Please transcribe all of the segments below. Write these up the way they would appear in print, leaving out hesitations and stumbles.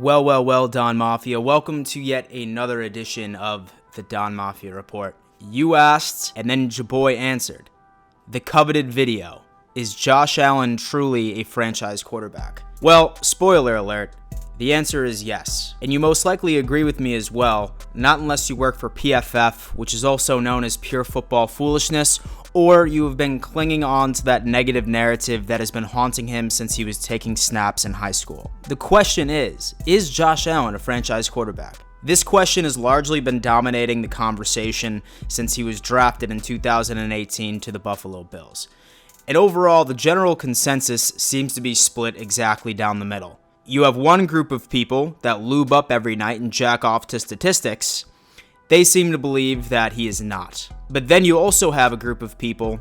Well, Don Mafia. Welcome to yet another edition of the Don Mafia Report. You asked, and then your boy answered. The coveted video. Is Josh Allen truly a franchise quarterback? Well, spoiler alert, the answer is yes. And you most likely agree with me as well, not unless you work for PFF, which is also known as Pure Football Foolishness, or you have been clinging on to that negative narrative that has been haunting him since he was taking snaps in high school. The question is Josh Allen a franchise quarterback? This question has largely been dominating the conversation since he was drafted in 2018 to the Buffalo Bills. And overall, the general consensus seems to be split exactly down the middle. You have one group of people that lube up every night and jack off to statistics. They seem to believe that he is not. But then you also have a group of people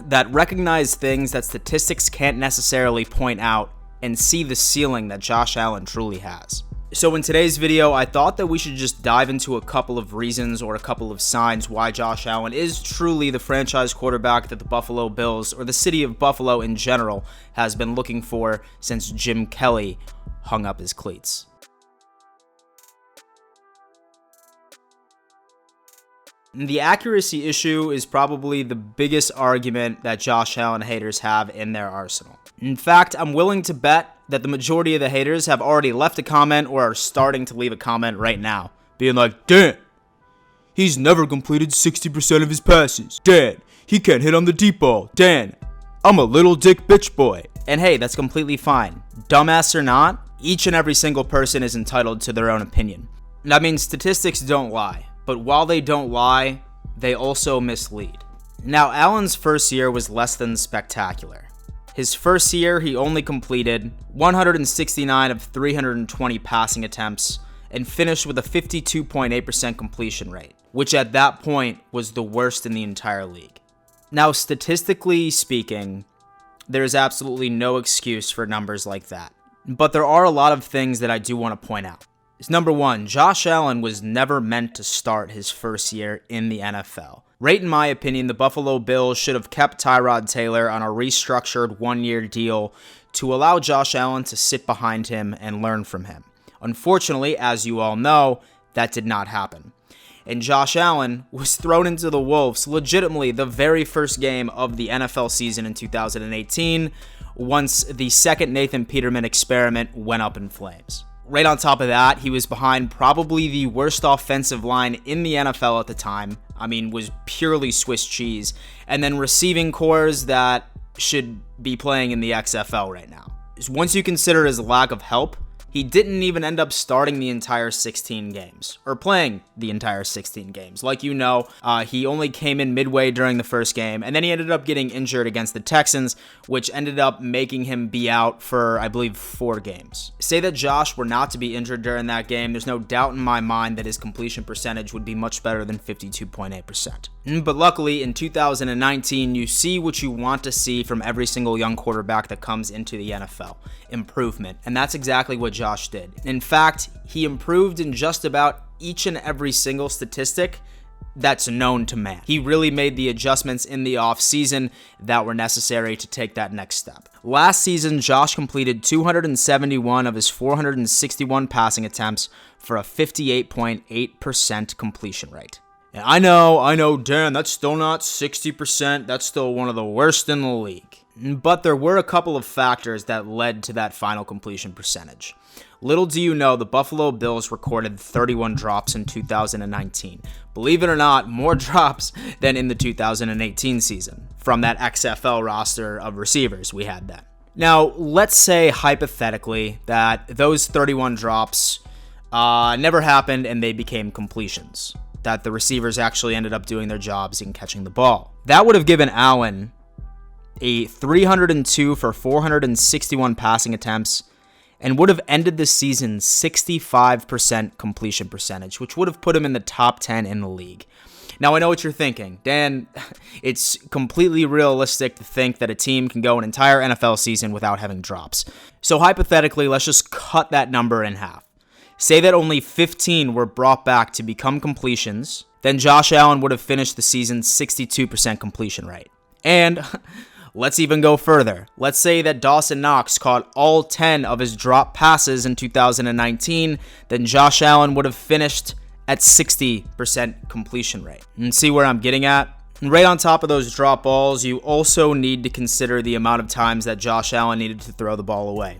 that recognize things that statistics can't necessarily point out and see the ceiling that Josh Allen truly has. So in today's video, I thought that we should just dive into a couple of reasons or a couple of signs why Josh Allen is truly the franchise quarterback that the Buffalo Bills, or the city of Buffalo in general, has been looking for since Jim Kelly hung up his cleats. The accuracy issue is probably the biggest argument that Josh Allen haters have in their arsenal. In fact, I'm willing to bet that the majority of the haters have already left a comment or are starting to leave a comment right now, being like, Dan, he's never completed 60% of his passes. Dan, he can't hit on the deep ball. Dan, I'm a little dick bitch boy. And hey, that's completely fine. Dumbass or not, each and every single person is entitled to their own opinion. I mean, statistics don't lie. But while they don't lie, they also mislead. Now, Allen's first year was less than spectacular. His first year, he only completed 169 of 320 passing attempts and finished with a 52.8% completion rate, which at that point was the worst in the entire league. Now, statistically speaking, there is absolutely no excuse for numbers like that. But there are a lot of things that I do want to point out. Number one, Josh Allen was never meant to start his first year in the NFL. Right in my opinion, the Buffalo Bills should have kept Tyrod Taylor on a restructured one-year deal to allow Josh Allen to sit behind him and learn from him. Unfortunately, as you all know, that did not happen. And Josh Allen was thrown into the Wolves legitimately the very first game of the NFL season in 2018, once the second Nathan Peterman experiment went up in flames. Right on top of that, he was behind probably the worst offensive line in the NFL at the time. I mean, was purely Swiss cheese. And then receiving cores that should be playing in the XFL right now. Once you consider his lack of help, he didn't even end up starting the entire 16 games, or playing the entire 16 games. Like you know, he only came in midway during the first game, and then he ended up getting injured against the Texans, which ended up making him be out for, I believe, 4 games. Say that Josh were not to be injured during that game, there's no doubt in my mind that his completion percentage would be much better than 52.8%. But luckily, in 2019, you see what you want to see from every single young quarterback that comes into the NFL. Improvement. And that's exactly what Josh did. In fact, he improved in just about each and every single statistic that's known to man. He really made the adjustments in the offseason that were necessary to take that next step. Last season, Josh completed 271 of his 461 passing attempts for a 58.8% completion rate. And I know, Dan, that's still not 60%. That's still one of the worst in the league. But there were a couple of factors that led to that final completion percentage. Little do you know, the Buffalo Bills recorded 31 drops in 2019. Believe it or not, more drops than in the 2018 season from that XFL roster of receivers we had then. Now, let's say hypothetically that those 31 drops never happened and they became completions, that the receivers actually ended up doing their jobs in catching the ball. That would have given Allen a 302 for 461 passing attempts and would have ended the season 65% completion percentage, which would have put him in the top 10 in the league. Now, I know what you're thinking. Dan, it's completely realistic to think that a team can go an entire NFL season without having drops. So hypothetically, let's just cut that number in half. Say that only 15 were brought back to become completions, then Josh Allen would have finished the season's 62% completion rate. And Let's even go further. Let's say that Dawson Knox caught all 10 of his drop passes in 2019, then Josh Allen would have finished at 60% completion rate. And see where I'm getting at? And right on top of those drop balls, you also need to consider the amount of times that Josh Allen needed to throw the ball away,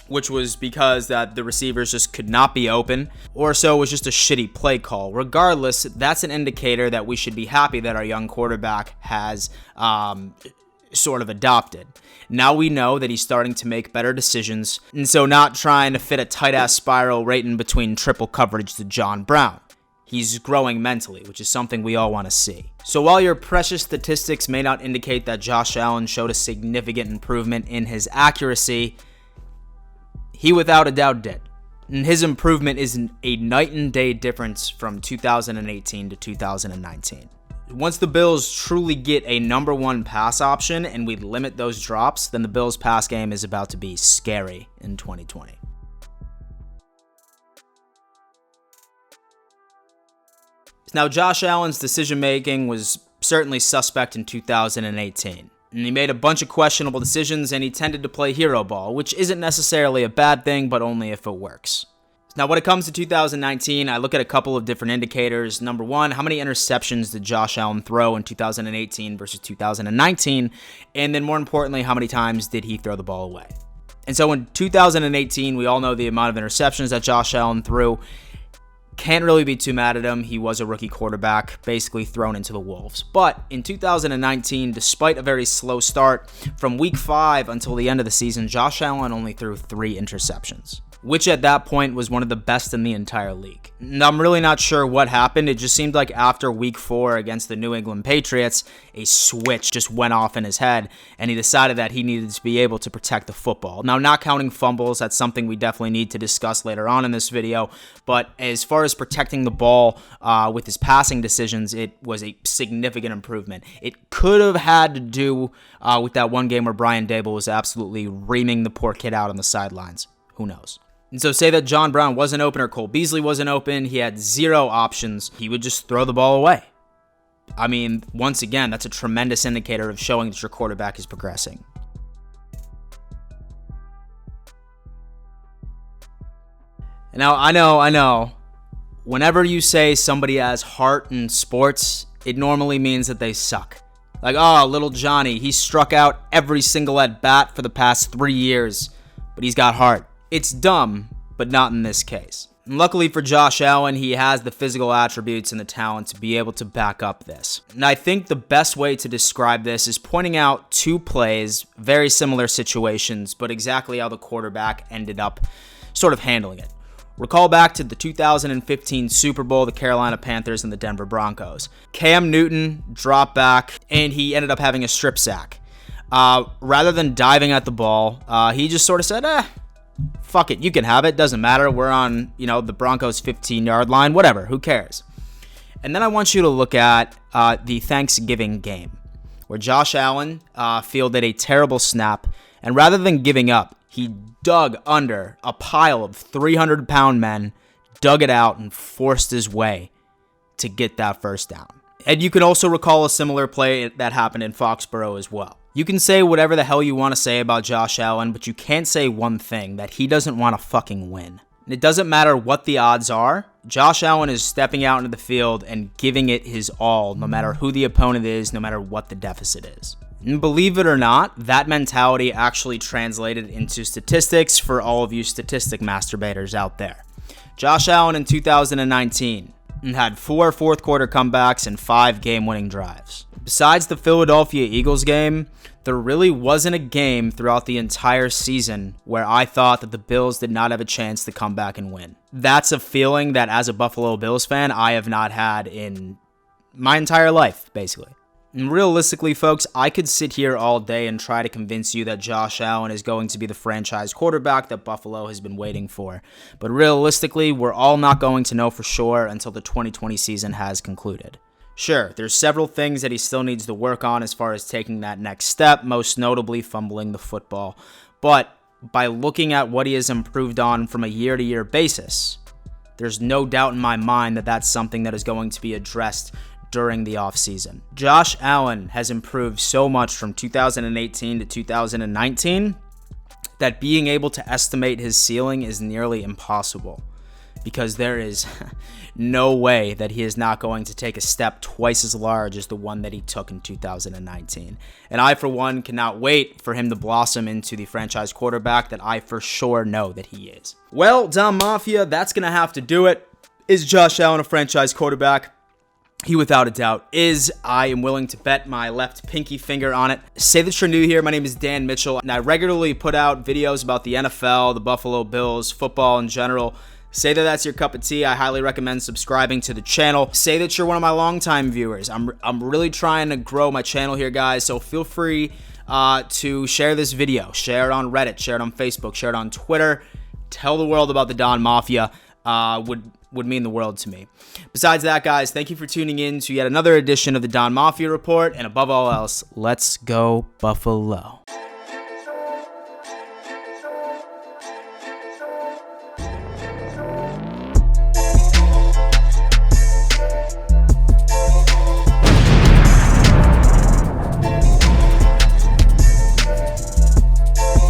which was because that the receivers just could not be open, or so it was just a shitty play call. Regardless, that's an indicator that we should be happy that our young quarterback has sort of adopted. Now we know that he's starting to make better decisions, and so not trying to fit a tight-ass spiral right in between triple coverage to John Brown. He's growing mentally, which is something we all want to see. So while your precious statistics may not indicate that Josh Allen showed a significant improvement in his accuracy, he without a doubt did. And his improvement is a night and day difference from 2018 to 2019. Once the Bills truly get a number one pass option and we limit those drops, then the Bills' pass game is about to be scary in 2020. Now, Josh Allen's decision-making was certainly suspect in 2018. And he made a bunch of questionable decisions, and he tended to play hero ball, which isn't necessarily a bad thing, but only if it works. Now, when it comes to 2019, I look at a couple of different indicators. Number one, how many interceptions did Josh Allen throw in 2018 versus 2019? And then more importantly, how many times did he throw the ball away? And so in 2018, we all know the amount of interceptions that Josh Allen threw. Can't really be too mad at him. He was a rookie quarterback, basically thrown into the wolves. But in 2019, despite a very slow start, from week 5 until the end of the season, Josh Allen only threw 3 interceptions, which at that point was one of the best in the entire league. And I'm really not sure what happened. It just seemed like after week 4 against the New England Patriots, a switch just went off in his head, and he decided that he needed to be able to protect the football. Now, not counting fumbles, that's something we definitely need to discuss later on in this video, but as far as protecting the ball with his passing decisions, it was a significant improvement. It could have had to do with that one game where Brian Daboll was absolutely reaming the poor kid out on the sidelines. Who knows? And so say that John Brown wasn't open or Cole Beasley wasn't open, he had 0 options, he would just throw the ball away. I mean, once again, that's a tremendous indicator of showing that your quarterback is progressing. Now, I know, whenever you say somebody has heart in sports, it normally means that they suck. Like, oh, little Johnny, he struck out every single at-bat for the past 3 years, but he's got heart. It's dumb, but not in this case. And luckily for Josh Allen, he has the physical attributes and the talent to be able to back up this. And I think the best way to describe this is pointing out 2 plays, very similar situations, but exactly how the quarterback ended up sort of handling it. Recall back to the 2015 Super Bowl, the Carolina Panthers and the Denver Broncos. Cam Newton dropped back, and he ended up having a strip sack. Rather than diving at the ball, he just sort of said, fuck it, you can have it, doesn't matter, we're on, the Broncos 15-yard line, whatever, who cares? And then I want you to look at the Thanksgiving game, where Josh Allen fielded a terrible snap, and rather than giving up, he dug under a pile of 300-pound men, dug it out, and forced his way to get that first down. And you can also recall a similar play that happened in Foxborough as well. You can say whatever the hell you want to say about Josh Allen, but you can't say one thing, that he doesn't want to fucking win. And it doesn't matter what the odds are, Josh Allen is stepping out into the field and giving it his all, no matter who the opponent is, no matter what the deficit is. And believe it or not, that mentality actually translated into statistics for all of you statistic masturbators out there. Josh Allen in 2019 had 4 fourth-quarter comebacks and 5 game-winning drives. Besides the Philadelphia Eagles game, there really wasn't a game throughout the entire season where I thought that the Bills did not have a chance to come back and win. That's a feeling that as a Buffalo Bills fan, I have not had in my entire life, basically. And realistically, folks, I could sit here all day and try to convince you that Josh Allen is going to be the franchise quarterback that Buffalo has been waiting for. But realistically, we're all not going to know for sure until the 2020 season has concluded. Sure, there's several things that he still needs to work on as far as taking that next step, most notably fumbling the football. But by looking at what he has improved on from a year-to-year basis, there's no doubt in my mind that that's something that is going to be addressed during the offseason. Josh Allen has improved so much from 2018 to 2019 that being able to estimate his ceiling is nearly impossible, because there is no way that he is not going to take a step twice as large as the one that he took in 2019. And I, for one, cannot wait for him to blossom into the franchise quarterback that I for sure know that he is. Well, Don Mafia, that's going to have to do it. Is Josh Allen a franchise quarterback? He, without a doubt, is. I am willing to bet my left pinky finger on it. Say that you're new here. My name is Dan Mitchell, and I regularly put out videos about the NFL, the Buffalo Bills, football in general. Say that that's your cup of tea. I highly recommend subscribing to the channel. Say that you're one of my longtime viewers. I'm really trying to grow my channel here, guys, so feel free to share this video. Share it on Reddit. Share it on Facebook. Share it on Twitter. Tell the world about the Don Mafia. Would mean the world to me. Besides that, guys, thank you for tuning in to yet another edition of the Don Mafia Report, and above all else, let's go Buffalo.